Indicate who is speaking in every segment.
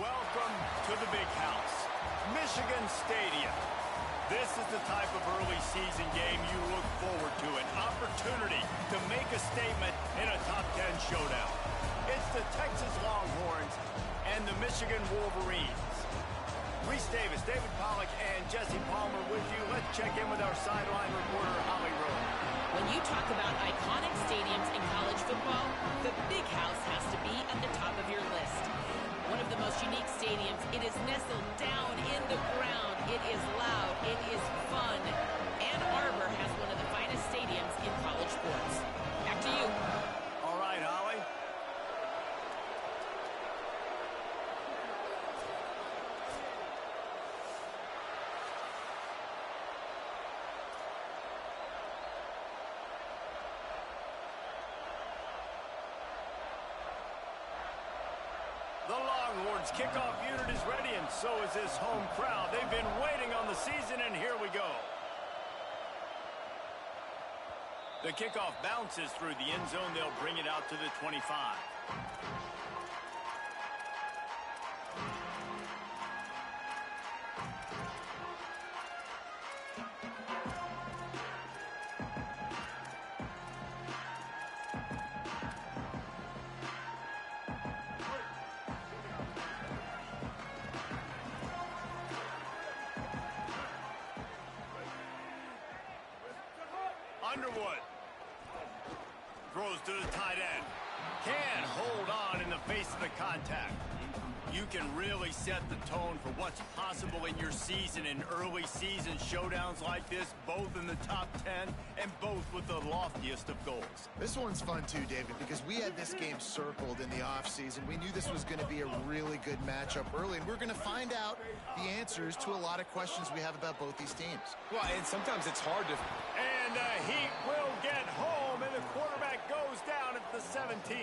Speaker 1: Welcome to the big house, Michigan Stadium. This is the type of early season game you look forward to, an opportunity to make a statement in a top 10 showdown. It's the Texas Longhorns and the Michigan Wolverines. Reese Davis, David Pollack, and Jesse Palmer with you. Let's check in with our sideline reporter, Holly Rowe.
Speaker 2: When you talk about iconic stadiums in college football, the Big House has to be at the top of your list. One of the most unique stadiums, it is nestled down in the ground. It is loud. It is fun. Ann Arbor has one of the finest stadiums in college sports. Back to you.
Speaker 1: All right, Holly. The Longhorns kickoff unit is ready, and so is this home crowd. They've been waiting on the season, and here we go. The kickoff bounces through the end zone. They'll bring it out to the 25. Underwood throws to the tight end. Can't hold on in the face of the contact. You can really set the tone for what's possible in your season in early season showdowns like this, both in the top 10 and both with the loftiest of goals.
Speaker 3: This one's fun too, David, because we had this game circled in the offseason. We knew this was going to be a really good matchup early, and we're going to find out the answers to a lot of questions we have about both these teams.
Speaker 4: Well, and sometimes it's hard to...
Speaker 1: And the Heat will get home, and the quarterback goes down at the 17.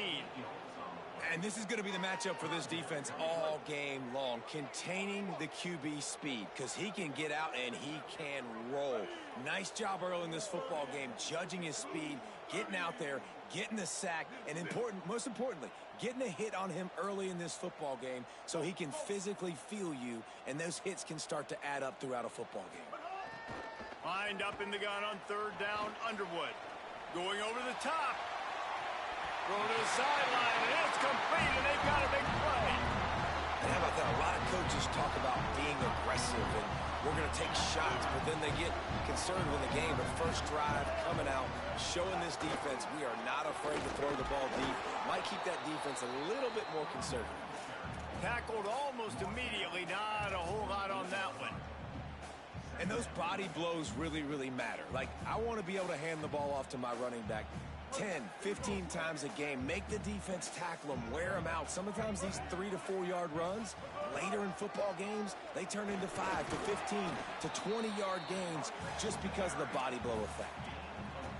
Speaker 4: And this is going to be the matchup for this defense all game long, containing the QB speed, because he can get out and he can roll. Nice job early in this football game, judging his speed, getting out there, getting the sack, and most importantly, getting a hit on him early in this football game so he can physically feel you, and those hits can start to add up throughout a football game.
Speaker 1: Lined up in the gun on third down, Underwood. Going over the top. Throw to the sideline, and it's complete, and they've got a big play.
Speaker 4: And how about that? A lot of coaches talk about being aggressive, and we're going to take shots, but then they get concerned with the game. But first drive, coming out, showing this defense we are not afraid to throw the ball deep. Might keep that defense a little bit more conservative.
Speaker 1: Tackled almost immediately. Not a whole lot on that one.
Speaker 4: And those body blows really, really matter. Like, I want to be able to hand the ball off to my running back 10, 15 times a game. Make the defense tackle them, wear them out. Sometimes these 3 to 4 yard runs, later in football games, they turn into 5 to 15 to 20 yard gains just because of the body blow effect.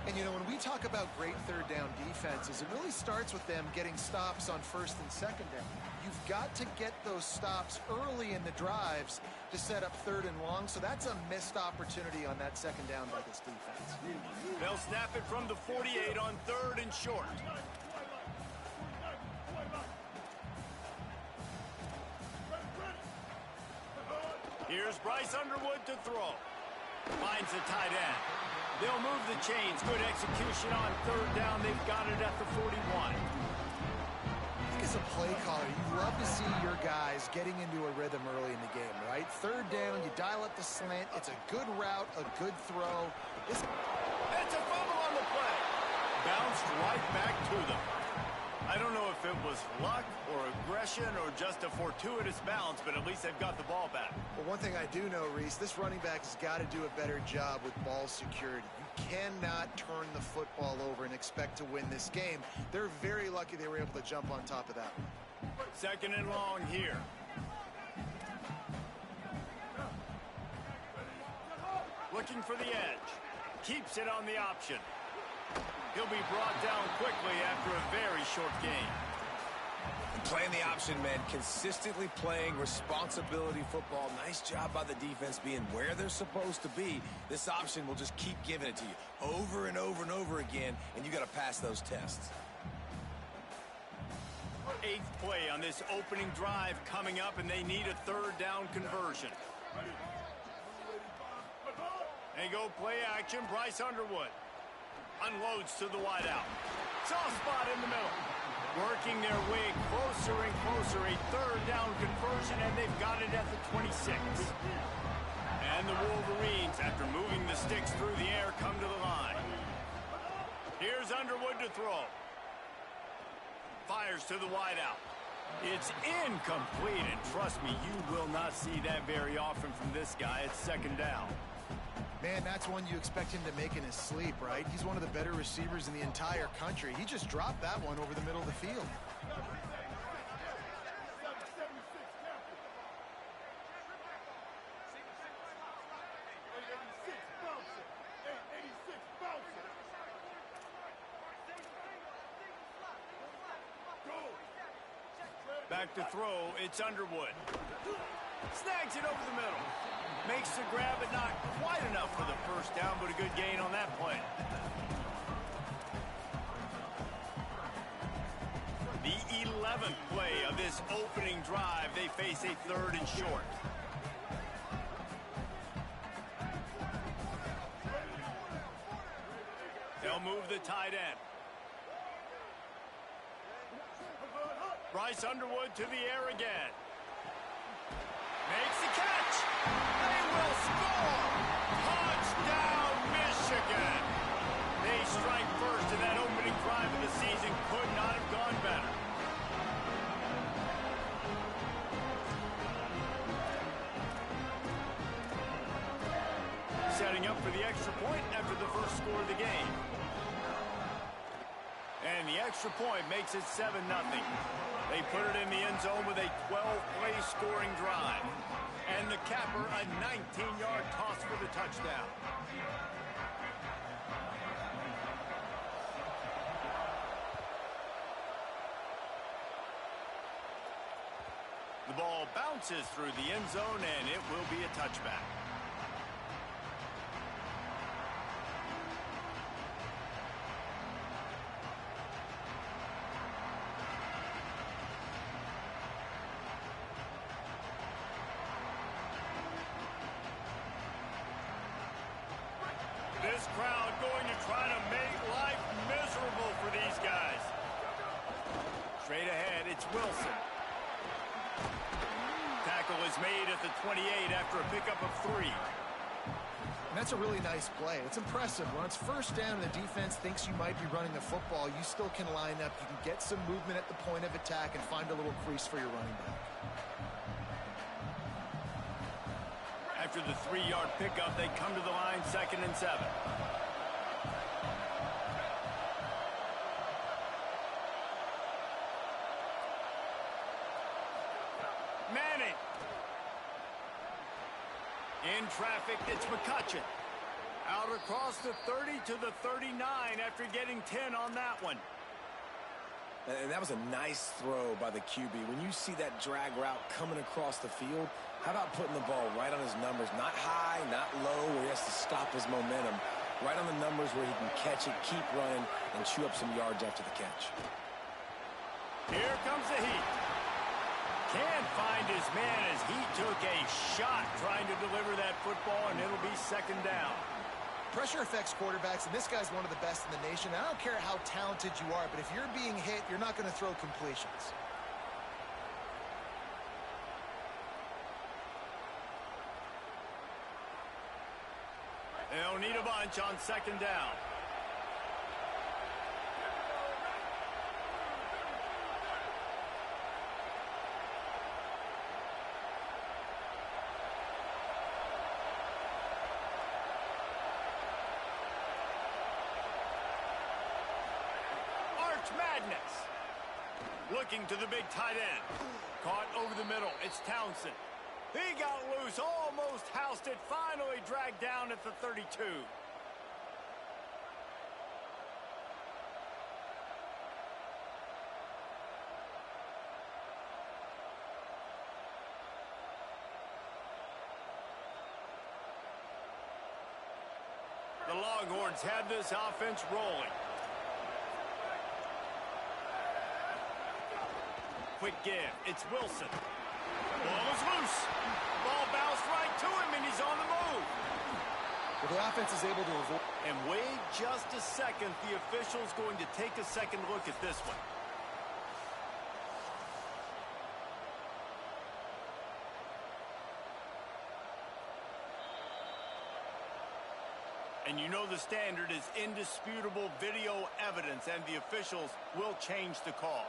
Speaker 3: And, you know, when we talk about great third down defenses, it really starts with them getting stops on first and second down. You've got to get those stops early in the drives to set up third and long, so that's a missed opportunity on that second down by this defense.
Speaker 1: They'll snap it from the 48 on third and short. Here's Bryce Underwood to throw. Finds the tight end. They'll move the chains. Good execution on third down. They've got it at the 41.
Speaker 3: As a play caller, you love to see your guys getting into a rhythm early in the game, right? Third down, you dial up the slant. It's a good route, a good throw.
Speaker 1: It's a fumble on the play. Bounced right back to them. I don't know if it was luck or aggression or just a fortuitous bounce, but at least they've got the ball back.
Speaker 3: Well, one thing I do know, Reese, this running back has got to do a better job with ball security. You cannot turn the football over and expect to win this game. They're very lucky they were able to jump on top of that one.
Speaker 1: Second and long here. Looking for the edge. Keeps it on the option. He'll be brought down quickly after a very short game.
Speaker 4: Playing the option, man. Consistently playing responsibility football. Nice job by the defense being where they're supposed to be. This option will just keep giving it to you over and over and over again, and you got to pass those tests.
Speaker 1: Eighth play on this opening drive coming up, and they need a third down conversion. They go play action. Bryce Underwood unloads to the wideout. Soft spot in the middle. Working their way closer and closer. A third down conversion, and they've got it at the 26. And the Wolverines, after moving the sticks through the air, come to the line. Here's Underwood to throw. Fires to the wideout. It's incomplete, and trust me, you will not see that very often from this guy. It's second down.
Speaker 3: Man, that's one you expect him to make in his sleep, right? He's one of the better receivers in the entire country. He just dropped that one over the middle of the field.
Speaker 1: Back to throw, it's Underwood. Snags it over the middle. Makes the grab, but not quite enough for the first down, but a good gain on that play. The 11th play of this opening drive, they face a third and short. They'll move the tight end. Bryce Underwood to the air again. Makes the catch. They will score. Touchdown, Michigan. They strike first in that opening drive of the season. Could not have gone better. Setting up for the extra point after the first score of the game. And the extra point makes it 7-0. They put it in the end zone with a 12-play scoring drive. And the capper, a 19-yard toss for the touchdown. The ball bounces through the end zone, and it will be a touchback. This crowd going to try to make life miserable for these guys. Straight ahead, it's Wilson. Tackle is made at the 28 after a pickup of 3.
Speaker 3: And that's a really nice play. It's impressive. When it's first down and the defense thinks you might be running the football, you still can line up. You can get some movement at the point of attack and find a little crease for your running back.
Speaker 1: After the 3-yard pickup, they come to the line, 2nd and 7. Manning. In traffic, it's McCutcheon. Out across the 30 to the 39 after getting 10 on that one.
Speaker 4: And that was a nice throw by the QB. When you see that drag route coming across the field, how about putting the ball right on his numbers? Not high, not low, where he has to stop his momentum. Right on the numbers where he can catch it, keep running, and chew up some yards after the catch.
Speaker 1: Here comes the heat. Can't find his man as he took a shot trying to deliver that football, and it'll be 2nd down.
Speaker 3: Pressure affects quarterbacks, and this guy's one of the best in the nation. I don't care how talented you are, but if you're being hit, you're not going to throw completions.
Speaker 1: They'll need a bunch on 2nd down. Madness. Looking to the big tight end. Caught over the middle. It's Townsend. He got loose, almost housed it, finally dragged down at the 32. The Longhorns have this offense rolling. quick give. It's Wilson. Ball is loose. Ball bounced right to him, and he's on the move.
Speaker 3: Well, the offense is able to avoid.
Speaker 1: And wait just a second. The official's going to take a second look at this one. And you know the standard is indisputable video evidence, and the officials will change the call.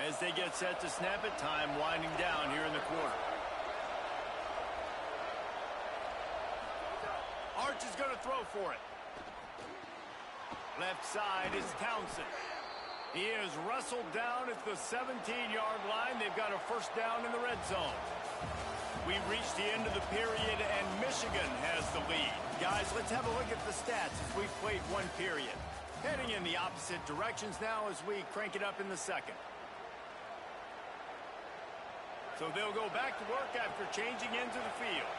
Speaker 1: As they get set to snap it, time winding down here in the quarter. Arch is going to throw for it. Left side is Townsend. He is wrestled down at the 17-yard line. They've got a first down in the red zone. We've reached the end of the period, and Michigan has the lead. Guys, let's have a look at the stats as we've played one period. Heading in the opposite directions now as we crank it up in the second. So they'll go back to work after changing into the field.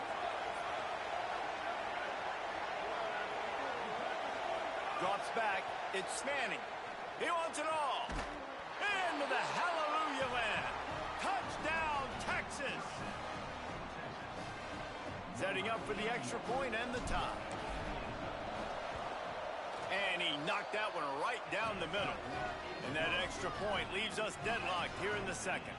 Speaker 1: Drops back. It's Manning. He wants it all. Into the hallelujah land. Touchdown, Texas. Setting up for the extra point and the tie. And he knocked that one right down the middle. And that extra point leaves us deadlocked here in the second.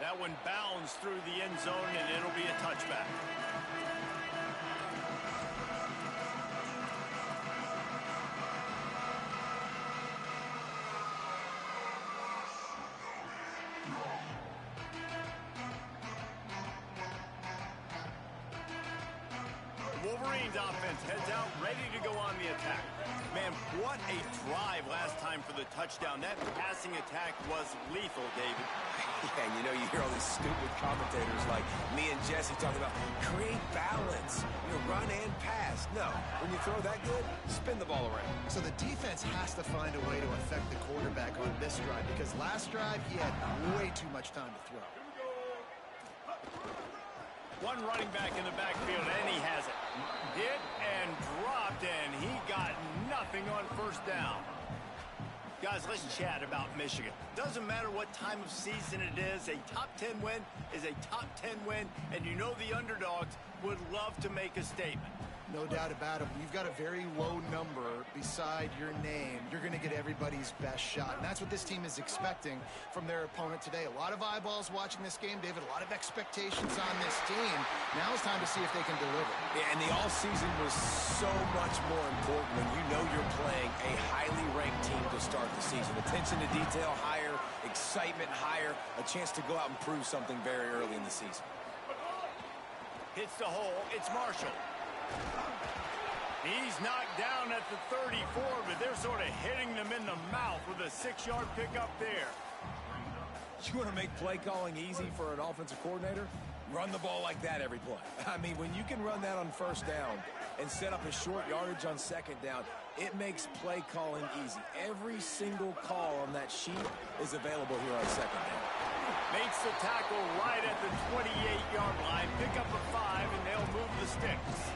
Speaker 1: That one bounds through the end zone, and it'll be a touchback. Wolverines offense heads out, ready to go on the attack. Man, what a drive last time for the touchdown. That passing attack was lethal, David.
Speaker 4: Yeah, you know, you hear all these stupid commentators like me and Jesse talking about create balance, run and pass. No, when you throw that good, spin the ball around.
Speaker 3: So the defense has to find a way to affect the quarterback on this drive, because last drive he had way too much time to throw.
Speaker 1: One running back in the backfield, and he has it. Hit and dropped, and he got nothing on first down. Guys, let's chat about Michigan. Doesn't matter what time of season it is, a top 10 win is a top 10 win, and you know the underdogs would love to make a statement.
Speaker 3: No doubt about it. When you've got a very low number beside your name, you're going to get everybody's best shot. And that's what this team is expecting from their opponent today. A lot of eyeballs watching this game, David. A lot of expectations on this team. Now it's time to see if they can deliver.
Speaker 4: Yeah, and the all-season was so much more important when you know you're playing a highly ranked team to start the season. Attention to detail higher, excitement higher, a chance to go out and prove something very early in the season.
Speaker 1: Hits the hole. It's Marshall. He's knocked down at the 34, but they're sort of hitting them in the mouth with a 6-yard pickup there.
Speaker 4: You want to make play calling easy for an offensive coordinator? Run the ball like that every play. I mean, when you can run that on first down and set up a short yardage on second down, it makes play calling easy. Every single call on that sheet is available here on second down.
Speaker 1: Makes the tackle right at the 28-yard line. Pick up a 5, and they'll move the sticks.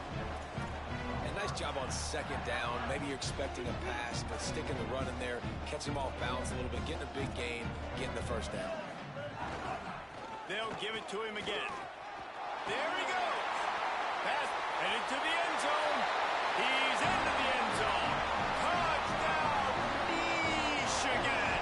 Speaker 4: And nice job on second down. Maybe you're expecting a pass, but sticking the run in there, catching him off balance a little bit, getting a big gain, getting the first down.
Speaker 1: They'll give it to him again. There he goes. Pass headed to the end zone. He's into the end zone. Touchdown, Michigan.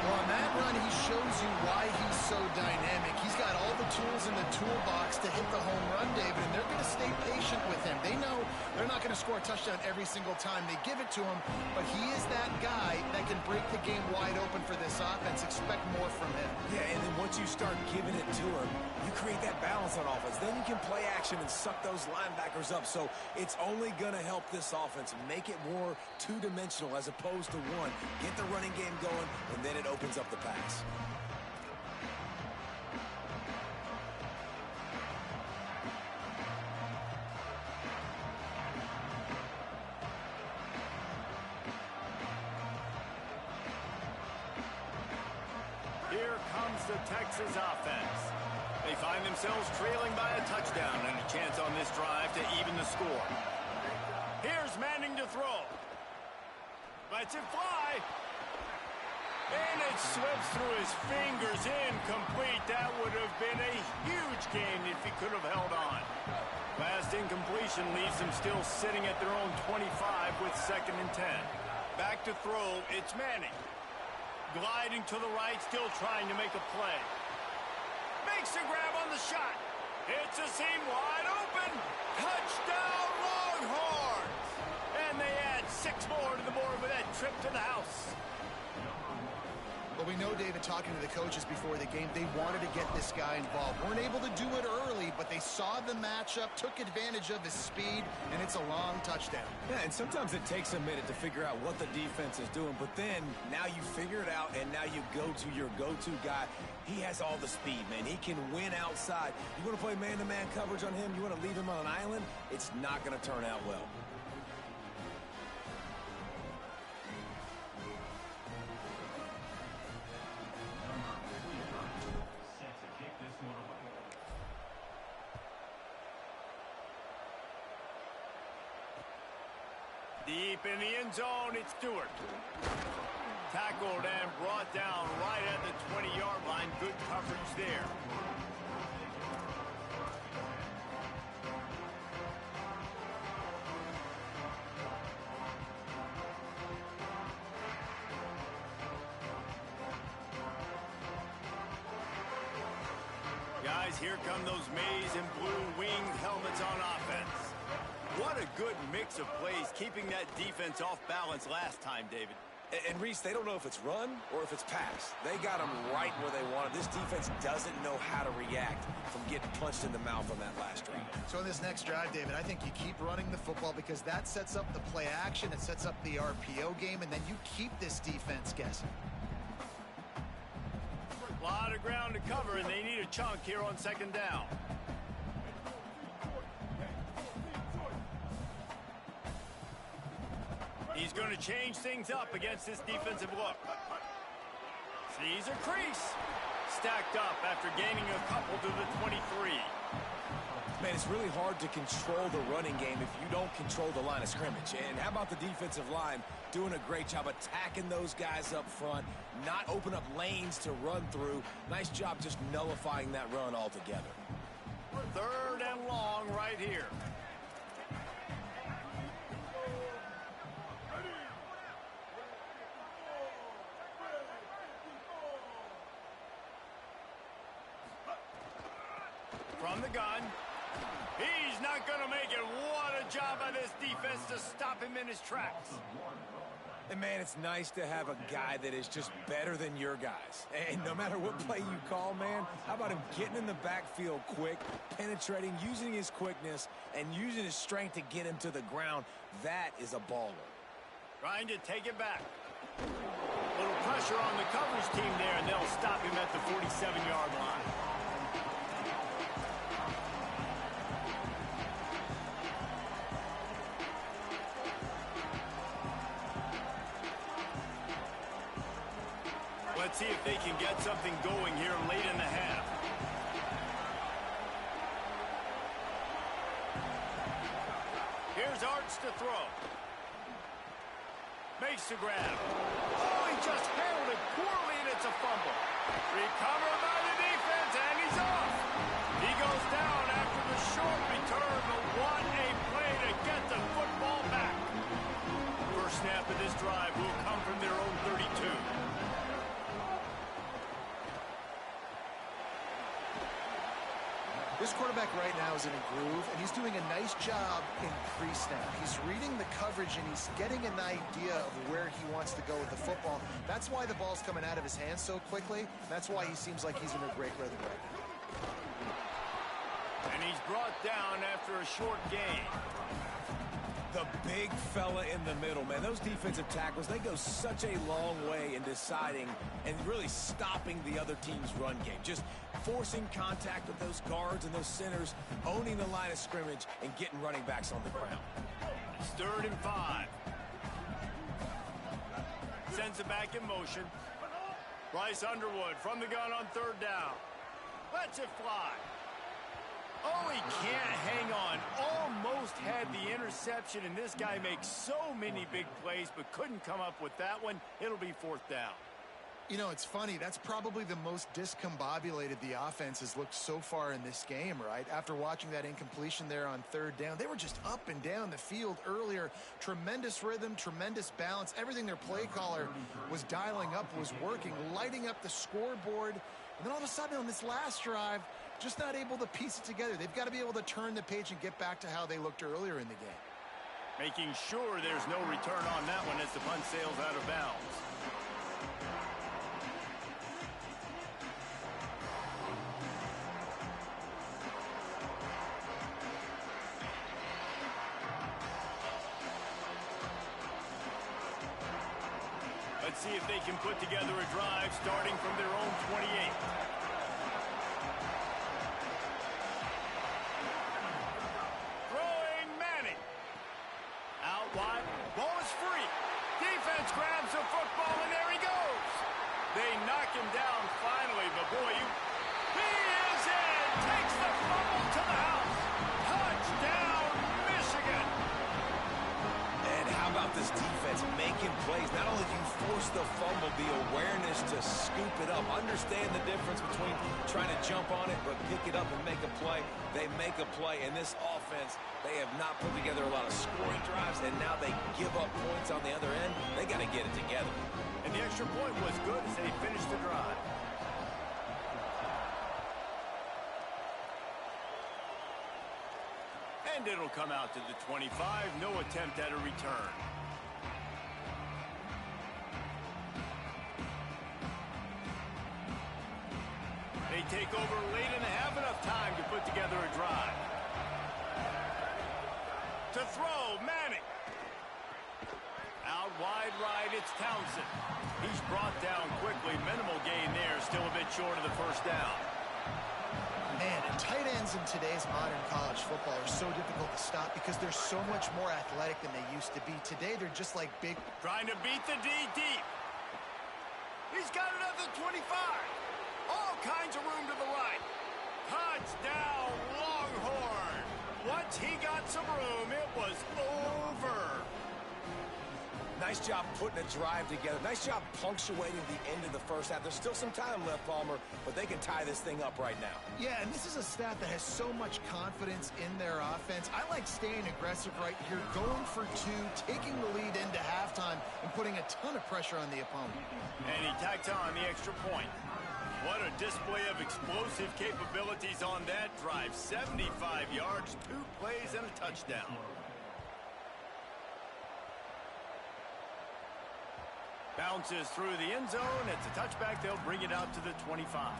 Speaker 3: Well, on that run, he shows you why he's so dynamic. He's got all the tools in the toolbox to hit the home run, David, and they're going to stay patient with him. They know they're not going to score a touchdown every single time they give it to him, but he is that guy that can break the game wide open for this offense. Expect more from him.
Speaker 4: Yeah, and then once you start giving it to him, you create that balance on offense. Then you can play action and suck those linebackers up. So it's only going to help this offense make it more two-dimensional as opposed to one. Get the running game going, and then it opens up the pass.
Speaker 1: the Texas offense. They find themselves trailing by a touchdown and a chance on this drive to even the score. Here's Manning to throw. Lets it fly. And it slips through his fingers, incomplete. That would have been a huge gain if he could have held on. Last incompletion leaves them still sitting at their own 25 with 2nd and 10. Back to throw, it's Manning. Gliding to the right, still trying to make a play. Makes a grab on the shot. Hits a seam wide open. Touchdown Longhorns! And they add 6 more to the board with that trip to the house.
Speaker 3: Well, we know, David, talking to the coaches before the game, they wanted to get this guy involved. Weren't able to do it early, but they saw the matchup, took advantage of his speed, and it's a long touchdown.
Speaker 4: Yeah, and sometimes it takes a minute to figure out what the defense is doing, but then now you figure it out, and now you go to your go-to guy. He has all the speed, man. He can win outside. You want to play man-to-man coverage on him? You want to leave him on an island? It's not going to turn out well.
Speaker 1: Deep in the end zone, it's Stewart. Tackled and brought down right at the 20-yard line. Good coverage there. Guys, here come those maize and blue winged helmets on offense. What a good mix of plays, keeping that defense off balance last time, David.
Speaker 4: And Reese, they don't know if it's run or if it's pass. They got them right where they wanted. This defense doesn't know how to react from getting punched in the mouth on that last drive.
Speaker 3: So in this next drive, David, I think you keep running the football because that sets up the play action, it sets up the RPO game, and then you keep this defense guessing.
Speaker 1: A lot of ground to cover, and they need a chunk here on 2nd down. He's going to change things up against this defensive look. Sees a crease. Stacked up after gaining a couple to the 23.
Speaker 4: Man, it's really hard to control the running game if you don't control the line of scrimmage. And how about the defensive line doing a great job attacking those guys up front, not open up lanes to run through. Nice job just nullifying that run altogether.
Speaker 1: 3rd and long right here. From the gun. He's not going to make it. What a job by this defense to stop him in his tracks.
Speaker 4: And, man, it's nice to have a guy that is just better than your guys. And no matter what play you call, man, how about him getting in the backfield quick, penetrating, using his quickness, and using his strength to get him to the ground. That is a baller.
Speaker 1: Trying to take it back. A little pressure on the coverage team there, and they'll stop him at the 47-yard line. Let's see if they can get something going here late in the half. Here's Arts to throw. Makes the grab. Oh, he just handled it poorly, and it's a fumble. Recovered by the defense, and he's off. He goes down after the short return, but what a play to get the football back. First snap of this drive will come from their own 32.
Speaker 3: This quarterback right now is in a groove, and he's doing a nice job in pre-snap. He's reading the coverage, and he's getting an idea of where he wants to go with the football. That's why the ball's coming out of his hands so quickly. That's why he seems like he's in a great rhythm right now.
Speaker 1: And he's brought down after a short gain.
Speaker 4: The big fella in the middle, man. Those defensive tackles, they go such a long way in deciding and really stopping the other team's run game. Just forcing contact with those guards and those centers, owning the line of scrimmage, and getting running backs on the ground.
Speaker 1: It's 3rd and 5. Sends it back in motion. Bryce Underwood from the gun on third down. Lets it fly. Oh, he can't hang on. Almost had the interception, and this guy makes so many big plays, but couldn't come up with that one. It'll be fourth down.
Speaker 3: You know, it's funny. That's probably the most discombobulated the offense has looked so far in this game, right? After watching that incompletion there on third down, they were just up and down the field earlier. Tremendous rhythm, tremendous balance. Everything their play caller was dialing up was working, lighting up the scoreboard. And then all of a sudden on this last drive, just not able to piece it together. They've got to be able to turn the page and get back to how they looked earlier in the game.
Speaker 1: Making sure there's no return on that one as the punt sails out of bounds. Let's see if they can put together a drive starting from their own 28. Throwing Manning. Out wide. Ball is free. Defense grabs the football, and there he goes. They knock him down finally, but boy, he is in. Takes the fumble to the house. Touchdown, Michigan.
Speaker 4: And how about this defense making plays? Not only do you force the fumble, the awareness to scoop it up. Understand the difference between trying to jump on it, but pick it up and make a play. They make a play. In this offense, they have not put together a lot of scoring drives, and now they give up points on the other end. They got to get it together.
Speaker 1: And the extra point was good as they finished the drive. And it'll come out to the 25. No attempt at a return. They take over late and have enough time to put together a drive. To throw, Manning. Out wide right, it's Townsend. He's brought down quickly. Minimal gain there, still a bit short of the first down.
Speaker 3: Man, and tight ends in today's modern college football are so difficult to stop because they're so much more athletic than they used to be. Today, they're just like big.
Speaker 1: Trying to beat the D deep. He's got it at the 25. All kinds of room to the right. Touchdown, Longhorn. Once he got some room, it was over.
Speaker 4: Nice job putting a drive together. Nice job punctuating the end of the first half. There's still some time left, Palmer, but they can tie this thing up right now.
Speaker 3: Yeah, and this is a staff that has so much confidence in their offense. I like staying aggressive right here, going for two, taking the lead into halftime, and putting a ton of pressure on the opponent.
Speaker 1: And he tacks on the extra point. What a display of explosive capabilities on that drive. 75 yards, 2 plays, and a touchdown. Bounces through the end zone. It's a touchback. They'll bring it out to the 25.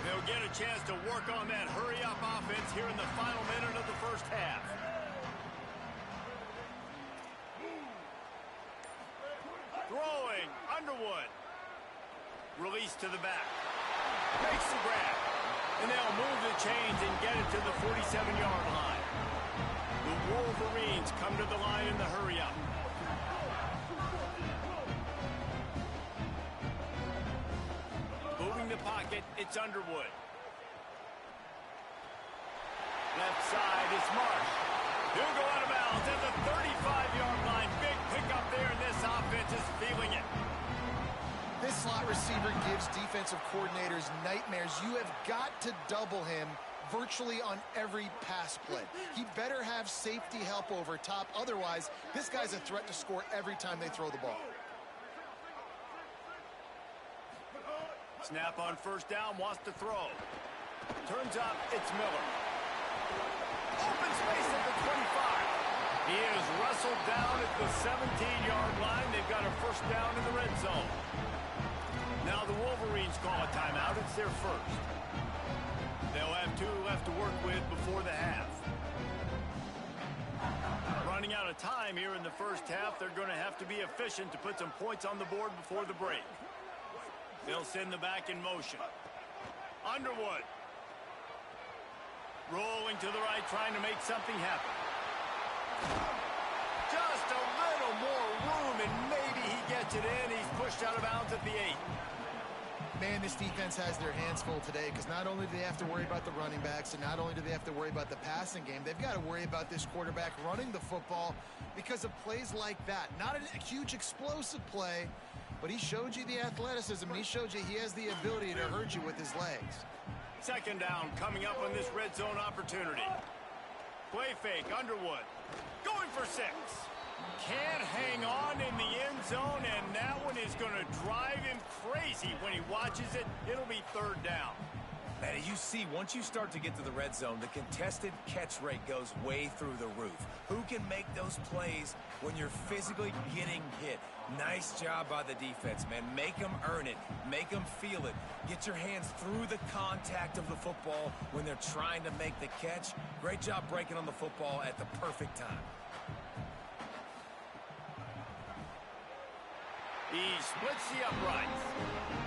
Speaker 1: They'll get a chance to work on that hurry-up offense here in the final minute of the first half. Throwing, Underwood. Release to the back. Makes the grab. And they'll move the chains and get it to the 47-yard line. The Wolverines come to the line in the hurry-up. Moving the pocket, it's Underwood. Left side is Marsh. He'll go out of bounds at the 35-yard line. Big pickup there, and this offense is feeling it.
Speaker 3: This slot receiver gives defensive coordinators nightmares. You have got to double him virtually on every pass play. He better have safety help over top. Otherwise, this guy's a threat to score every time they throw the ball.
Speaker 1: Snap on first down, wants to throw. Turns up, it's Miller. Open space at the 25. He is wrestled down at the 17-yard line. They've got a first down in the red zone. Now the Wolverines call a timeout. It's their first. They'll have 2 left to work with before the half. Running out of time here in the first half. They're going to have to be efficient to put some points on the board before the break. They'll send the back in motion. Underwood. Rolling to the right, trying to make something happen. Just a little more room, and maybe he gets it in. He's pushed out of bounds at the 8.
Speaker 3: Man, this defense has their hands full today because not only do they have to worry about the running backs and not only do they have to worry about the passing game, they've got to worry about this quarterback running the football because of plays like that. Not a huge explosive play, but he showed you the athleticism, and he showed you he has the ability to hurt you with his legs.
Speaker 1: Second down coming up on this red zone opportunity. Play fake, Underwood. Going for 6. Can't hang on in the end zone, and that one is going to drive him crazy when he watches it. It'll be third down.
Speaker 4: Man, you see, once you start to get to the red zone, the contested catch rate goes way through the roof. Who can make those plays when you're physically getting hit? Nice job by the defense, man. Make them earn it. Make them feel it. Get your hands through the contact of the football when they're trying to make the catch. Great job breaking on the football at the perfect time.
Speaker 1: He splits the uprights.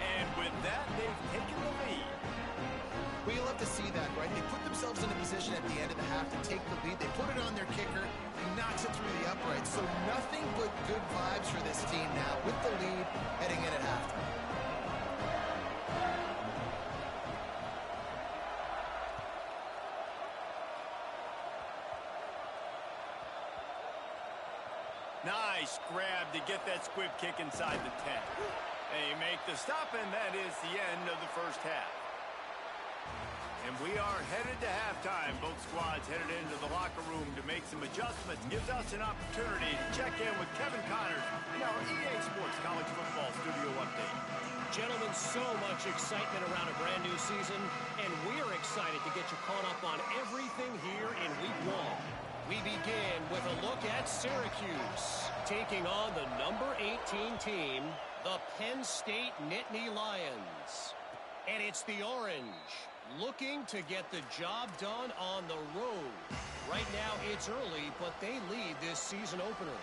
Speaker 1: And with that, they've taken the lead.
Speaker 3: Well, you'll have to see that, right? They put themselves in a position at the end of the half to take the lead. They put it on their kicker. He knocks it through the uprights. So nothing but good vibes for this team now with the lead heading in at halftime.
Speaker 1: Nice grab to get that squib kick inside the 10. They make the stop, and that is the end of the first half. And we are headed to halftime. Both squads headed into the locker room to make some adjustments. Gives us an opportunity to check in with Kevin Connors in our EA Sports College Football Studio Update.
Speaker 5: Gentlemen, so much excitement around a brand new season, and we're excited to get you caught up on everything here in Week 1. We begin with a look at Syracuse, taking on the number 18 team, the Penn State Nittany Lions. And it's the Orange, looking to get the job done on the road. Right now, it's early, but they lead this season opener.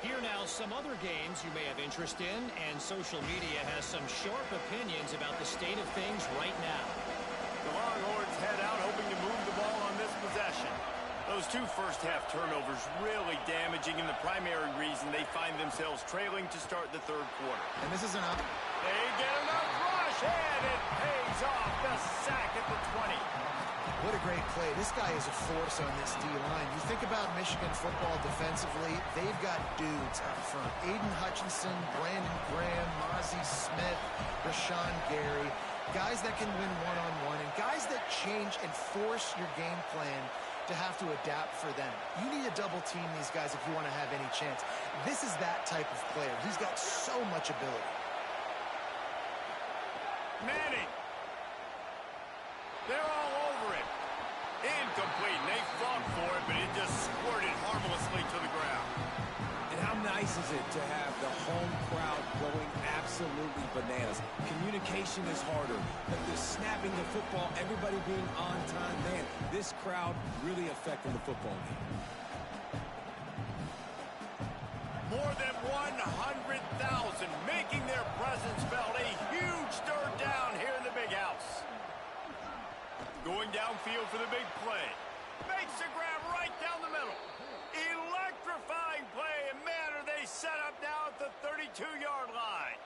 Speaker 5: Here now, some other games you may have interest in, and social media has some sharp opinions about the state of things right now.
Speaker 1: The Longhorns head out hoping to move the ball on this possession. Those 2 first-half turnovers really damaging, and the primary reason they find themselves trailing to start the third quarter.
Speaker 3: And this is an up.
Speaker 1: They get enough rush, and it pays off. The sack at the 20.
Speaker 3: What a great play. This guy is a force on this D-line. You think about Michigan football defensively, they've got dudes up front. Aiden Hutchinson, Brandon Graham, Mozzie Smith, Rashawn Gary. Guys that can win one-on-one, and guys that change and force your game plan to have to adapt for them. You need to double team these guys if you want to have any chance. This is that type of player. He's got so much ability.
Speaker 1: Manning. They're all over it. Incomplete. They fought for it, but it just squirted harmlessly to the ground.
Speaker 4: And how nice is it to have the home crowd going absolutely bananas? Communication is harder. But the snapping the football, everybody being on time, man, this crowd really affecting the football game.
Speaker 1: More than 100,000 making their presence felt. A huge third down here in the big house. Going downfield for the big play. Makes the grab right down the middle. Electrifying play, and man, are they set up now at the 32-yard line.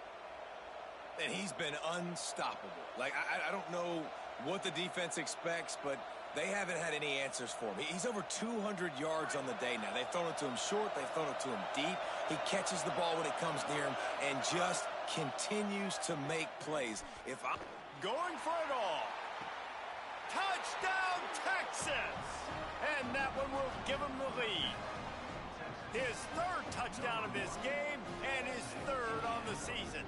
Speaker 4: And he's been unstoppable. Like, I don't know what the defense expects, but they haven't had any answers for him. He's over 200 yards on the day now. They've thrown it to him short. They've thrown it to him deep. He catches the ball when it comes near him and just continues to make plays.
Speaker 1: Going for it all. Touchdown, Texas! And that one will give him the lead. His third touchdown of this game and his third on the season.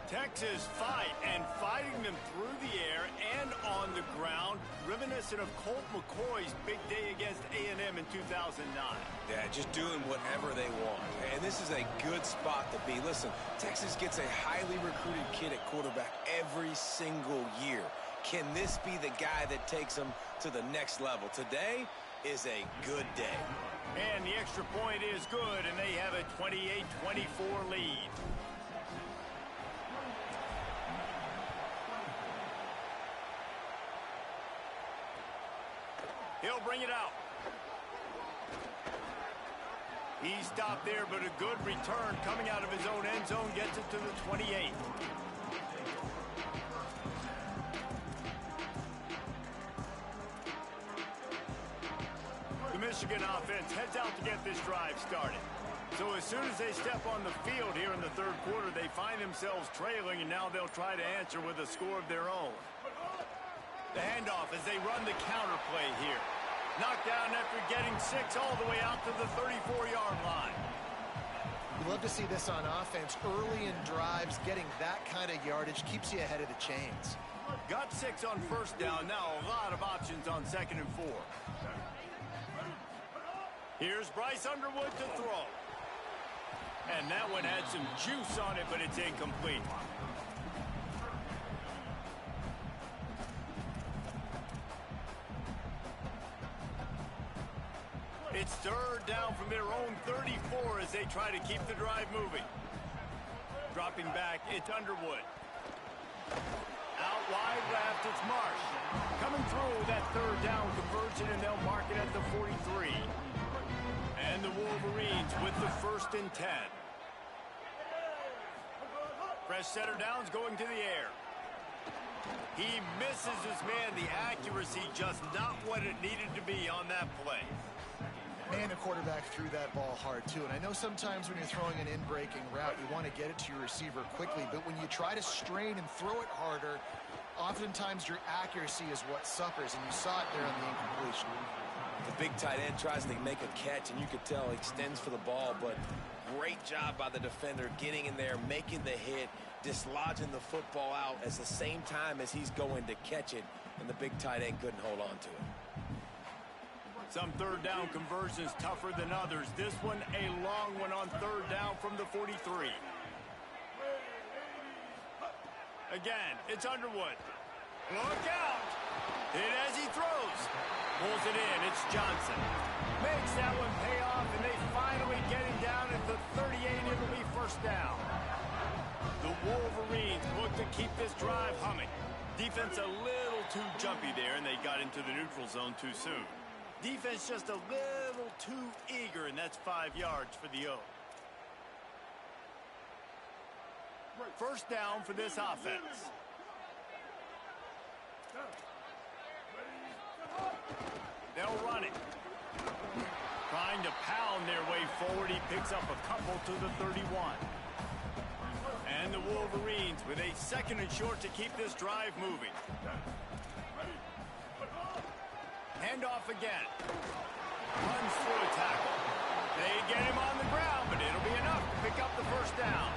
Speaker 1: Texas fight, and fighting them through the air and on the ground, reminiscent of Colt McCoy's big day against A&M in 2009.
Speaker 4: Yeah, just doing whatever they want. And this is a good spot to be. Listen, Texas gets a highly recruited kid at quarterback every single year. Can this be the guy that takes them to the next level? Today is a good day.
Speaker 1: And the extra point is good, and they have a 28-24 lead. He'll bring it out. He stopped there, but a good return coming out of his own end zone gets it to the 28. The Michigan offense heads out to get this drive started. So as soon as they step on the field here in the third quarter, they find themselves trailing, and now they'll try to answer with a score of their own. The handoff as they run the counter play here. Knocked down after getting 6 all the way out to the 34-yard line.
Speaker 3: You love to see this on offense. Early in drives, getting that kind of yardage keeps you ahead of the chains.
Speaker 1: Got 6 on first down. Now a lot of options on 2nd and 4. Here's Bryce Underwood to throw. And that one had some juice on it, but it's incomplete. It's third down from their own 34 as they try to keep the drive moving. Dropping back, it's Underwood. Out wide left, it's Marsh. Coming through that third down conversion, and they'll mark it at the 43. And the Wolverines with the 1st and 10. Fresh setter downs going to the air. He misses his man. The accuracy just not what it needed to be on that play.
Speaker 3: Man, the quarterback threw that ball hard, too. And I know sometimes when you're throwing an in-breaking route, you want to get it to your receiver quickly. But when you try to strain and throw it harder, oftentimes your accuracy is what suffers. And you saw it there on the incompletion.
Speaker 4: The big tight end tries to make a catch, and you could tell he extends for the ball. But great job by the defender getting in there, making the hit, dislodging the football out at the same time as he's going to catch it. And the big tight end couldn't hold on to it.
Speaker 1: Some third down conversions tougher than others. This one a long one on third down from the 43. Again, it's Underwood. Look out! Hit as he throws. Pulls it in. It's Johnson. Makes that one pay off, and they finally get him down at the 38. It'll be 1st down. The Wolverines look to keep this drive humming. Defense a little too jumpy there, and they got into the neutral zone too soon. Defense just a little too eager, and that's 5 yards for the O. 1st down for this offense. They'll run it. Trying to pound their way forward. He picks up a couple to the 31. And the Wolverines with a 2nd and short to keep this drive moving. Handoff again. Runs through a tackle. They get him on the ground, but it'll be enough to pick up the 1st down.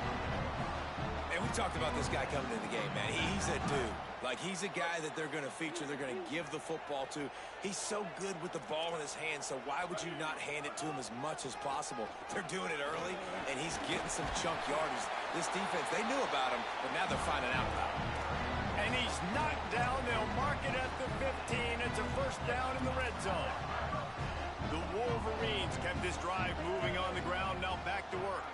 Speaker 4: And we talked about this guy coming into the game, man. He's a dude. Like, he's a guy that they're going to feature, they're going to give the football to. He's so good with the ball in his hands, so why would you not hand it to him as much as possible? They're doing it early, and he's getting some chunk yardage. This defense, they knew about him, but now they're finding out about him.
Speaker 1: And he's knocked down. They'll mark it at the 15. It's a 1st down in the red zone. The Wolverines kept this drive moving on the ground. Now back to work.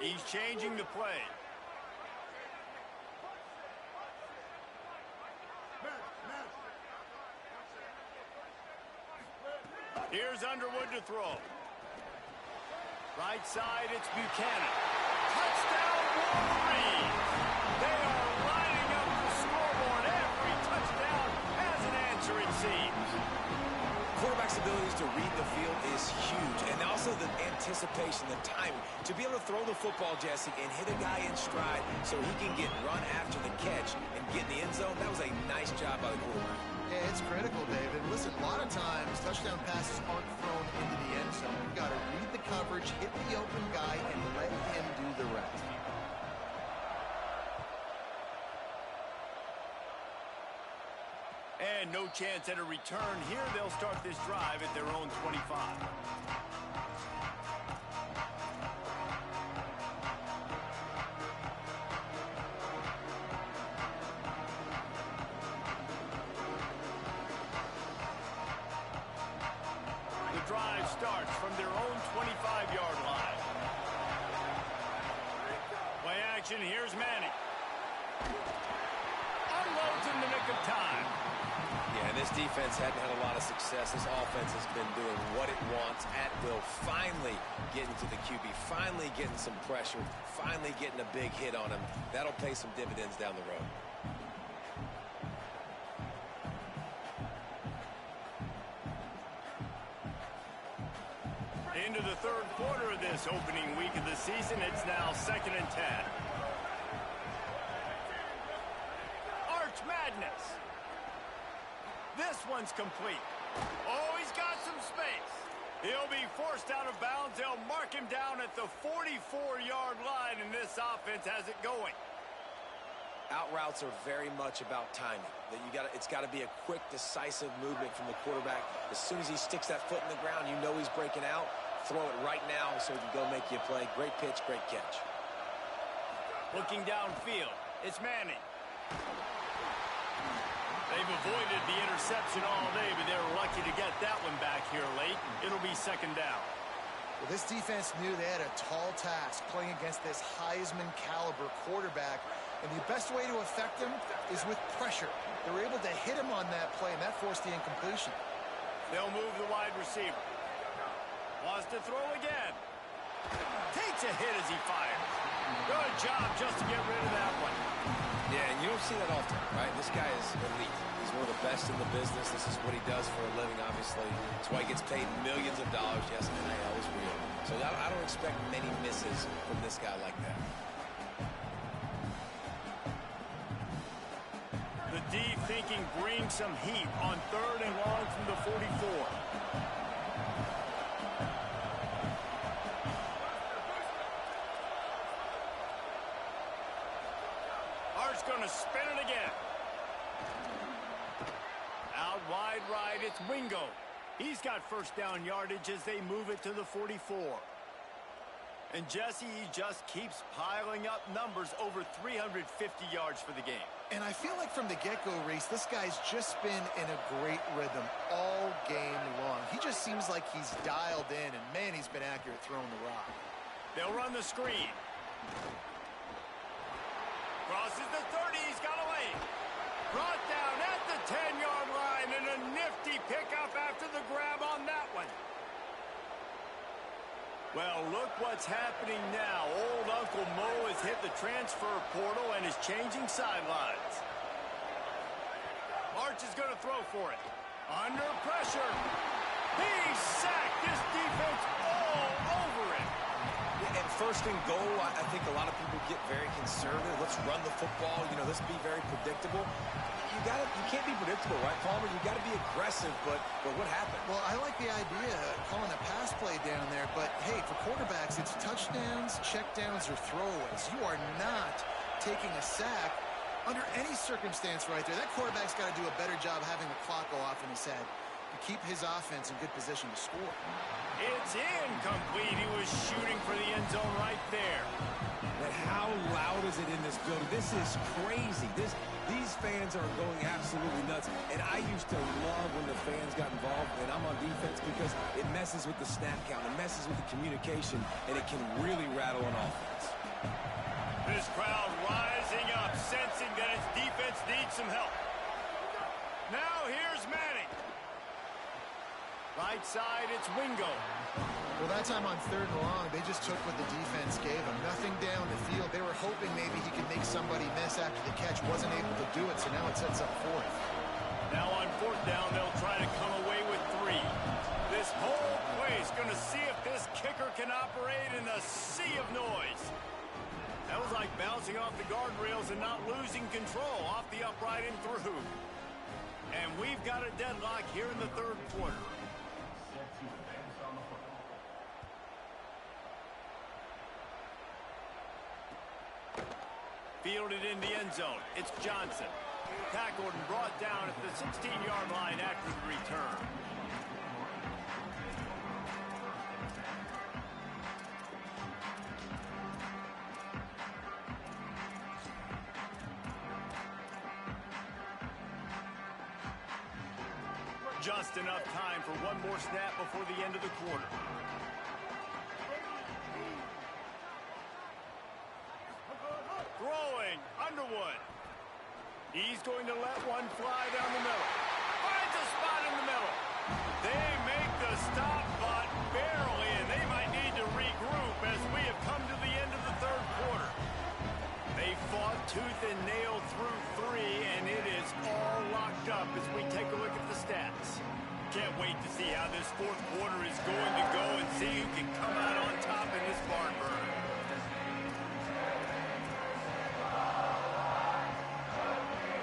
Speaker 1: He's changing the play. Here's Underwood to throw. Right side, it's Buchanan. Touchdown, Wolverines! They are lining up the scoreboard. Every touchdown has an answer, it seems.
Speaker 4: Quarterback's abilities to read the field is huge, and also the anticipation, the timing. To be able to throw the football, Jesse, and hit a guy in stride so he can get run after the catch and get in the end zone, that was a nice job by the quarterback.
Speaker 3: Yeah, it's critical, David. Listen, a lot of times touchdown passes aren't thrown into the end zone. You've got to read the coverage, hit the open guy, and let him do the rest.
Speaker 1: And no chance at a return here. They'll start this drive at their own 25. The drive starts from their own 25-yard line. Play action, here's Manning. unloads in the nick of time.
Speaker 4: Yeah, and this defense hadn't had a lot of success. This offense has been doing what it wants at will. Finally getting to the QB, finally getting some pressure, finally getting a big hit on him. That'll pay some dividends down the road.
Speaker 1: Into the third quarter of this opening week of the season. It's now 2nd and 10. Arch Madness. This one's complete. Oh, he's got some space. He'll be forced out of bounds. They'll mark him down at the 44-yard line, and this offense has it going.
Speaker 4: Out routes are very much about timing. It's got to be a quick, decisive movement from the quarterback. As soon as he sticks that foot in the ground, you know he's breaking out. Throw it right now so he can go make you a play. Great pitch, great catch.
Speaker 1: Looking downfield, it's Manning. They've avoided the interception all day, but they were lucky to get that one back here late. It'll be 2nd down.
Speaker 3: Well, this defense knew they had a tall task playing against this Heisman caliber quarterback, and the best way to affect him is with pressure. They were able to hit him on that play, and that forced the incompletion.
Speaker 1: They'll move the wide receiver. Wants to throw again. Takes a hit as he fires. Good job just to get rid of that one.
Speaker 4: Yeah, and you don't see that often, right? This guy is elite. He's one of the best in the business. This is what he does for a living, obviously. That's why he gets paid millions of dollars. Yes, NIL is real. So I don't expect many misses from this guy like that.
Speaker 1: The D thinking brings some heat on 3rd and long from the 44. Art's going to spin it again. Out wide right, it's Wingo. He's got first down yardage as they move it to the 44. And Jesse, he just keeps piling up numbers over 350 yards for the game.
Speaker 3: And I feel like from the get-go, Reese, this guy's just been in a great rhythm all game long. He just seems like he's dialed in, and man, he's been accurate throwing the rock.
Speaker 1: They'll run the screen. Crosses the 30, he's got away. Brought down at the 10-yard line, and a nifty pickup after the grab on that one. Well, look what's happening now. Old Uncle Mo has hit the transfer portal and is changing sidelines. Arch is going to throw for it. Under pressure. He's sacked. This defense all over it.
Speaker 4: Yeah, and 1st and goal, I think a lot of people get very conservative. Let's run the football. You know, let's be very predictable. You can't be predictable, right, Palmer? You got to be aggressive, but what happened?
Speaker 3: Well, I like the idea of calling a pass play down there, but hey, for quarterbacks, it's touchdowns, checkdowns, or throwaways. You are not taking a sack under any circumstance right there. That quarterback's got to do a better job having the clock go off in his head to keep his offense in good position to score.
Speaker 1: It's incomplete. He was shooting for the end zone right there.
Speaker 4: But how loud is it in this building? This is crazy. These fans are going absolutely nuts. And I used to love when the fans got involved, and I'm on defense because it messes with the snap count. It messes with the communication, and it can really rattle an offense.
Speaker 1: This crowd rising up, sensing that its defense needs some help. Now here's Manning. Right side, it's Wingo.
Speaker 3: Well, that time on 3rd and long, they just took what the defense gave them. Nothing down the field. They were hoping maybe he could make somebody miss after the catch. Wasn't able to do it, so now it sets up 4th.
Speaker 1: Now on 4th down, they'll try to come away with 3. This whole place going to see if this kicker can operate in a sea of noise. That was like bouncing off the guardrails and not losing control off the upright and through. And we've got a deadlock here in the 3rd quarter. Fielded in the end zone. It's Johnson. Tackled and brought down at the 16-yard line after the return. Just enough time for one more snap before the end of the quarter. Throwing, Underwood. He's going to let one fly down the middle. Finds a spot in the middle. They make the stop, but barely, and they might need to regroup as we have come to the end of the third quarter. They fought tooth and nail through three, and it is all locked up as we take a look at the stats. Can't wait to see how this fourth quarter is going to go and see who can come out on top in this barn burner.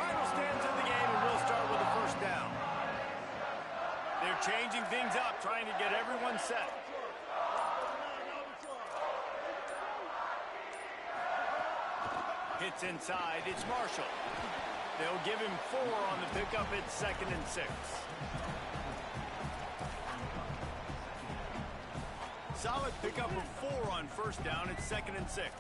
Speaker 1: Final stands of the game, and we'll start with a first down. They're changing things up, trying to get everyone set. Hits inside, it's Marshall. They'll give him 4 on the pickup at 2nd and 6. Solid pickup of 4 on first down at 2nd and 6.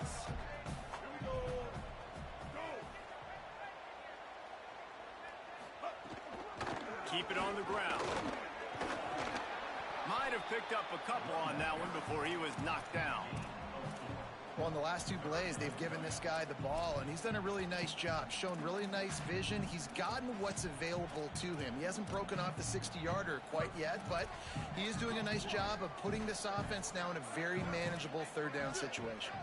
Speaker 1: Keep it on the ground. Might have picked up a couple on that one before he was knocked down.
Speaker 3: Well, in the last 2 plays, they've given this guy the ball, and he's done a really nice job, shown really nice vision. He's gotten what's available to him. He hasn't broken off the 60-yarder quite yet, but he is doing a nice job of putting this offense now in a very manageable third down situation.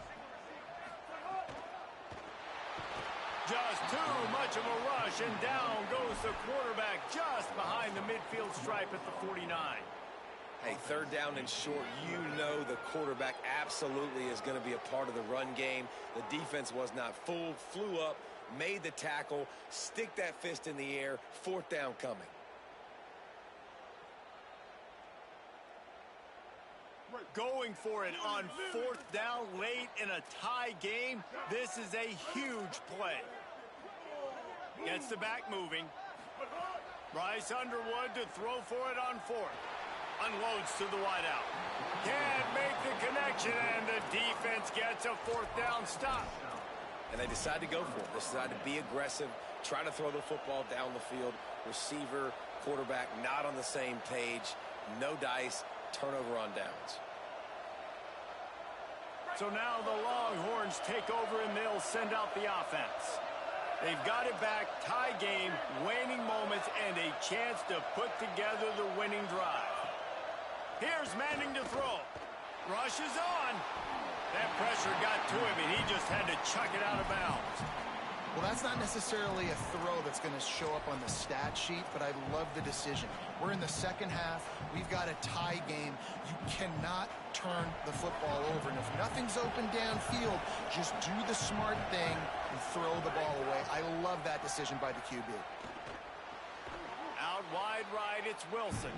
Speaker 1: Just too much of a rush, and down goes the quarterback just behind the midfield stripe at the 49.
Speaker 4: Hey, third down and short, you know the quarterback absolutely is going to be a part of the run game. The defense was not fooled, flew up, made the tackle, stick that fist in the air, fourth down coming.
Speaker 1: Going for it on fourth down late in a tie game. This is a huge play. Gets the back moving. Bryce Underwood to throw for it on 4th. Unloads to the wideout. Can't make the connection, and the defense gets a 4th down stop.
Speaker 4: And they decide to go for it. They decide to be aggressive, try to throw the football down the field. Receiver, quarterback not on the same page. No dice, turnover on downs.
Speaker 1: So now the Longhorns take over, and they'll send out the offense. They've got it back, tie game, waning moments, and a chance to put together the winning drive. Here's Manning to throw. Rushes on. That pressure got to him, and he just had to chuck it out of bounds.
Speaker 3: Well, that's not necessarily a throw that's going to show up on the stat sheet, but I love the decision. We're in the second half. We've got a tie game. You cannot turn the football over. And if nothing's open downfield, just do the smart thing and throw the ball away. I love that decision by the QB.
Speaker 1: Out wide right, it's Wilson.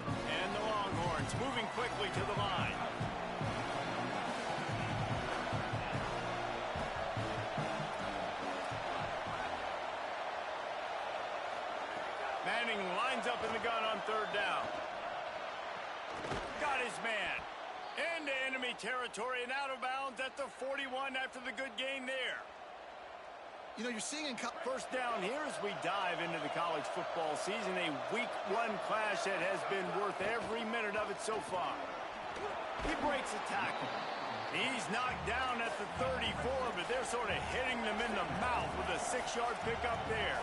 Speaker 1: And the Longhorns moving quickly to the line. Manning lines up in the gun on third down. Got his man. Into enemy territory and out of bounds at the 41 after the good gain there.
Speaker 3: You know, you're seeing in
Speaker 1: first down here as we dive into the college football season, a week 1 clash that has been worth every minute of it so far. He breaks a tackle. He's knocked down at the 34, but they're sort of hitting them in the mouth with a 6-yard pickup there.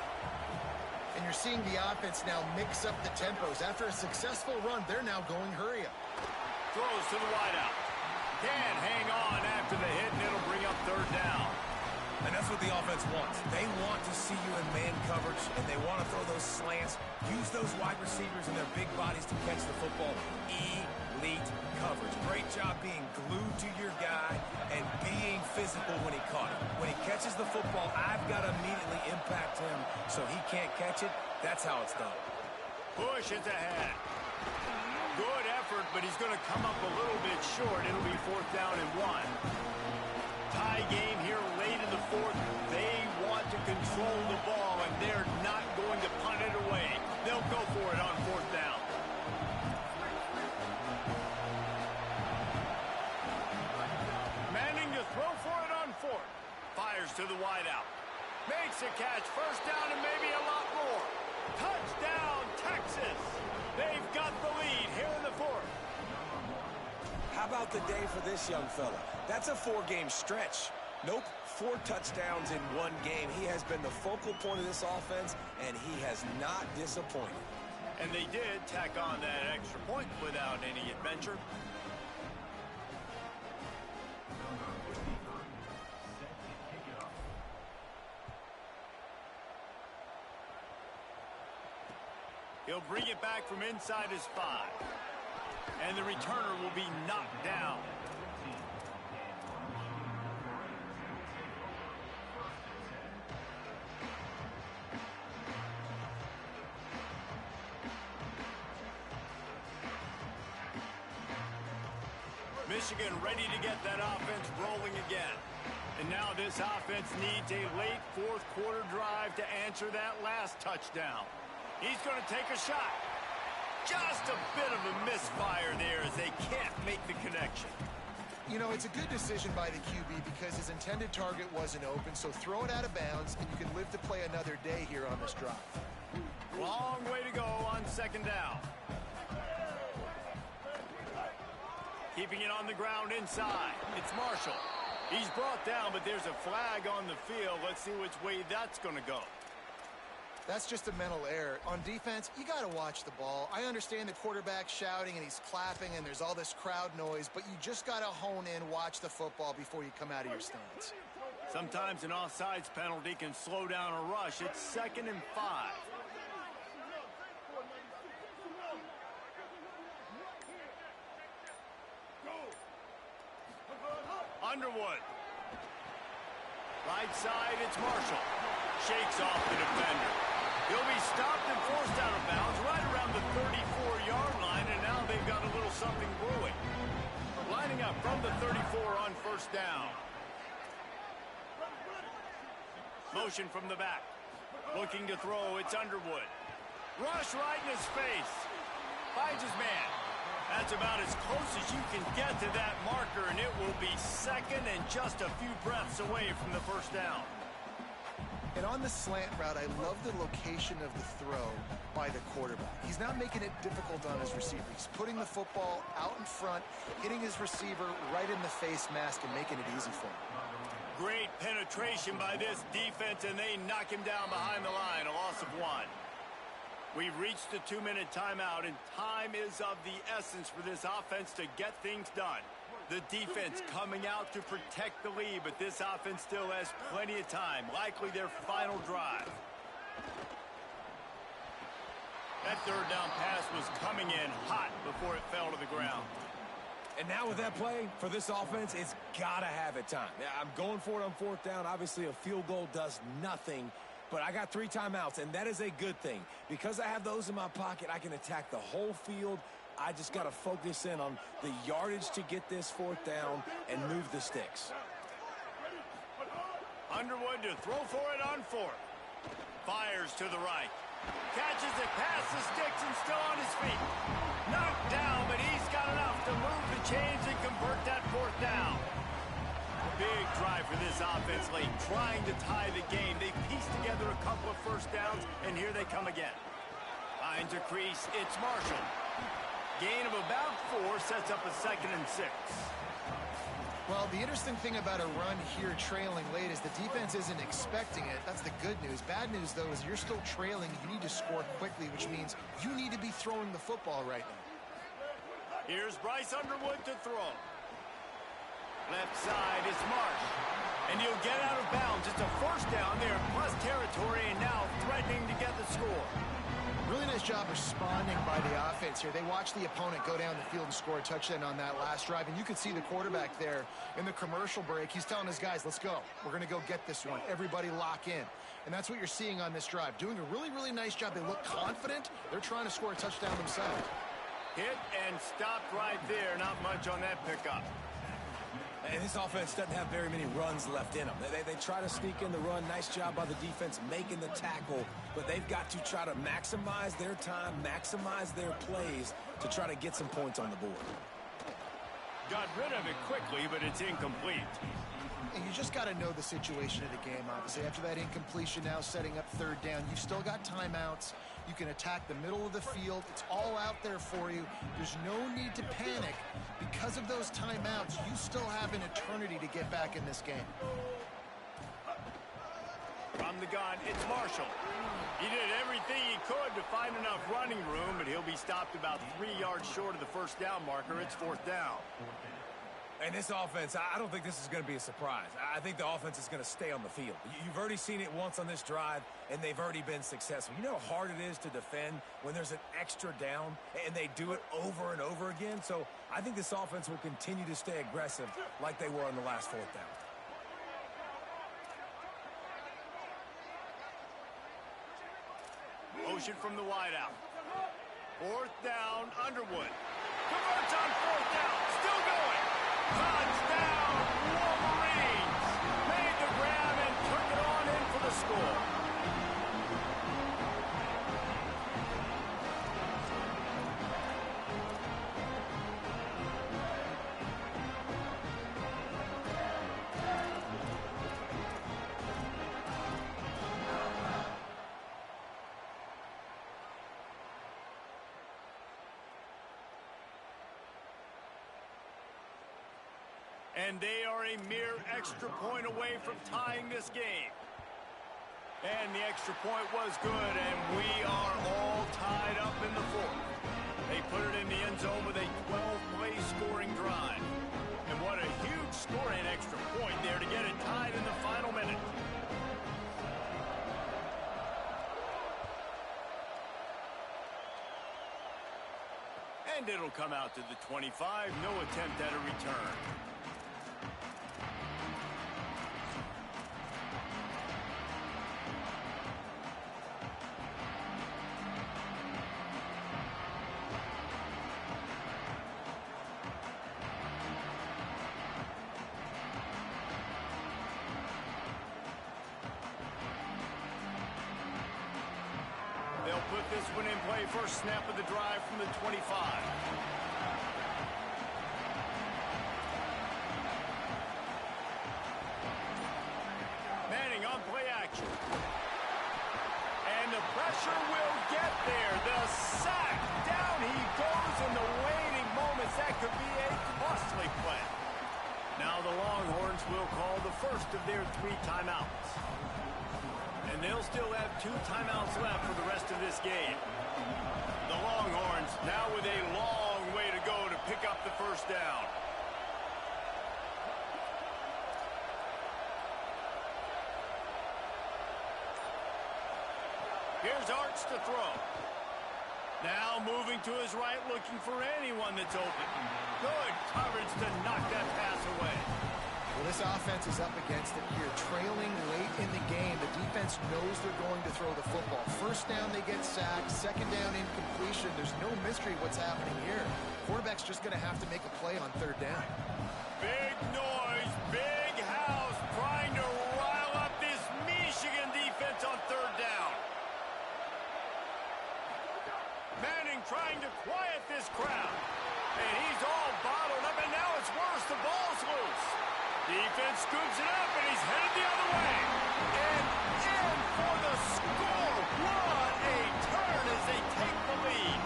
Speaker 3: And you're seeing the offense now mix up the tempos. After a successful run, they're now going hurry up.
Speaker 1: Throws to the wideout. Can't hang on after the hit, and it'll bring up third down.
Speaker 4: And that's what the offense wants. They want to see you in man coverage, and they want to throw those slants, use those wide receivers and their big bodies to catch the football. Elite coverage. Great job being glued to your guy and being physical when he caught it. When he catches the football, I've got to immediately impact him so he can't catch it. That's how it's done.
Speaker 1: Push is ahead. Good effort, but he's going to come up a little bit short. It'll be 4th down and 1. Tie game here late in the 4th. They want to control the ball, and they're not going to punt it away. They'll go for it on 4th down. Manning to throw for it on 4th. Fires to the wideout. Makes a catch. First down and maybe a lot more. Touchdown, Texas. They've got the lead here in the 4th.
Speaker 4: How about the day for this young fella? That's a 4-game stretch. Nope, 4 touchdowns in one game. He has been the focal point of this offense, and he has not disappointed.
Speaker 1: And they did tack on that extra point without any adventure. He'll bring it back from inside his 5. And the returner will be knocked down. Michigan ready to get that offense rolling again. And now this offense needs a late fourth quarter drive to answer that last touchdown. He's going to take a shot. Just a bit of a misfire there as they can't make the connection.
Speaker 3: You know, it's a good decision by the QB because his intended target wasn't open, so throw it out of bounds, and you can live to play another day here on this drive.
Speaker 1: Long way to go on second down. Keeping it on the ground inside. It's Marshall. He's brought down, but there's a flag on the field. Let's see which way that's going to go.
Speaker 3: That's just a mental error. On defense, you got to watch the ball. I understand the quarterback shouting and he's clapping and there's all this crowd noise, but you just got to hone in, watch the football before you come out of your stance.
Speaker 1: Sometimes an offsides penalty can slow down a rush. It's 2nd and 5. Underwood. Right side, it's Marshall. Shakes off the defender. He'll be stopped and forced out of bounds right around the 34-yard line, and now they've got a little something brewing. Lining up from the 34 on first down. Motion from the back. Looking to throw, it's Underwood. Rush right in his face. Finds his man. That's about as close as you can get to that marker, and it will be 2nd and just a few breaths away from the first down.
Speaker 3: And on the slant route, I love the location of the throw by the quarterback. He's not making it difficult on his receiver. He's putting the football out in front, hitting his receiver right in the face mask and making it easy for him.
Speaker 1: Great penetration by this defense, and they knock him down behind the line, a loss of 1. We've reached the 2-minute timeout, and time is of the essence for this offense to get things done. The defense coming out to protect the lead, but this offense still has plenty of time, likely their final drive. That third down pass was coming in hot before it fell to the ground.
Speaker 4: And now with that play, for this offense, it's got to have it time. I'm going for it on 4th down. Obviously, a field goal does nothing, but I got 3 timeouts, and that is a good thing. Because I have those in my pocket, I can attack the whole field. I just got to focus in on the yardage to get this 4th down and move the sticks.
Speaker 1: Underwood to throw for it on 4th. Fires to the right. Catches it past the sticks and still on his feet. Knocked down, but he's got enough to move the chains and convert that 4th down. Big drive for this offense late, trying to tie the game. They pieced together a couple of first downs, and here they come again. Finds a crease. It's Marshall. Gain of about 4 sets up a 2nd and 6.
Speaker 3: Well, the interesting thing about a run here trailing late is the defense isn't expecting it. That's the good news. Bad news, though, is you're still trailing. You need to score quickly, which means you need to be throwing the football right now.
Speaker 1: Here's Bryce Underwood to throw. Left side is Marsh. And he'll get out of bounds. It's a first down there, plus territory, and now threatening to get the score.
Speaker 3: Really nice job responding by the offense here. They watched the opponent go down the field and score a touchdown on that last drive. And you can see the quarterback there in the commercial break. He's telling his guys, let's go. We're going to go get this one. Everybody lock in. And that's what you're seeing on this drive. Doing a really, really nice job. They look confident. They're trying to score a touchdown themselves.
Speaker 1: Hit and stopped right there. Not much on that pickup.
Speaker 4: And this offense doesn't have very many runs left in them. They try to sneak in the run. Nice job by the defense making the tackle. But they've got to try to maximize their time, maximize their plays to try to get some points on the board.
Speaker 1: Got rid of it quickly, but it's incomplete.
Speaker 3: And you just got to know the situation of the game, obviously. After that incompletion, now setting up 3rd down, you've still got timeouts. You can attack the middle of the field. It's all out there for you. There's no need to panic. Because of those timeouts, you still have an eternity to get back in this game.
Speaker 1: the gun, it's Marshall. He did everything he could to find enough running room, but he'll be stopped about 3 yards short of the first down marker. It's fourth down.
Speaker 4: And this offense, I don't think this is going to be a surprise. I think the offense is going to stay on the field. You've already seen it once on this drive, and they've already been successful. You know how hard it is to defend when there's an extra down, and they do it over and over again? So I think this offense will continue to stay aggressive like they were on the last fourth down.
Speaker 1: Motion from the wideout. Fourth down, Underwood. Converts on fourth down. Still going. Touchdown, Wolverines. Made the grab and took it on in for the score. And they are a mere extra point away from tying this game. And the extra point was good, and we are all tied up in the fourth. They put it in the end zone with a 12-play scoring drive. And what a huge scoring extra point there to get it tied in the final minute. And it'll come out to the 25. No attempt at a return. They'll put this one in play. First snap of the drive from the 25. Manning on play action. And the pressure will get there. The sack. Down he goes in the waiting moments. That could be a costly play. Now the Longhorns will call the first of their 3 timeouts. And they'll still have 2 timeouts left for the rest of this game. The Longhorns now with a long way to go to pick up the first down. Here's Arch to throw. Now moving to his right, looking for anyone that's open. Good coverage to knock that pass away.
Speaker 3: Well, this offense is up against it here. Trailing late in the game, the defense knows they're going to throw the football. First down, they get sacked. Second down, incompletion. There's no mystery what's happening here. Quarterback's just going to have to make a play on third down.
Speaker 1: Big noise, big house, trying to rile up this Michigan defense on third down. Manning trying to quiet this crowd. And he's all bottled up, and now it's worse. The ball's loose. Defense scoops it up, and he's headed the other way. And in for the score. What a turn as they take the lead.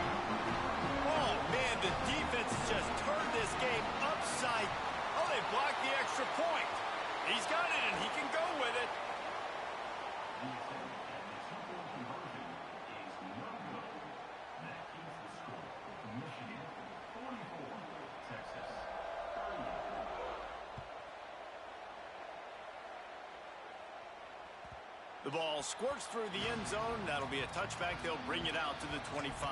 Speaker 1: Oh, man, the defense has just turned this game upside. Oh, they blocked the extra point. He's got it, and he can go with it. The ball squirts through the end zone. That'll be a touchback. They'll bring it out to the 25.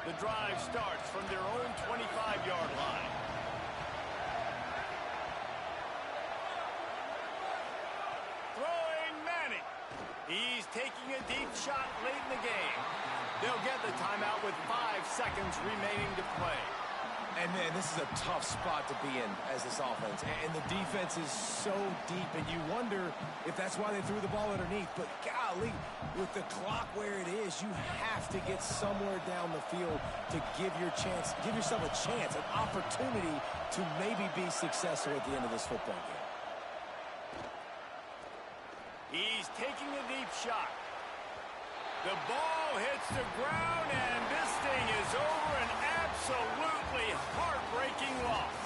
Speaker 1: The drive starts from their own 25-yard line. He's taking a deep shot late in the game. They'll get the timeout with 5 seconds remaining to play.
Speaker 4: And, man, this is a tough spot to be in as this offense. And the defense is so deep, and you wonder if that's why they threw the ball underneath. But, golly, with the clock where it is, you have to get somewhere down the field to give yourself a chance, an opportunity to maybe be successful at the end of this football game.
Speaker 1: He's taking a deep shot. The ball hits the ground, and this thing is over. An absolutely heartbreaking loss.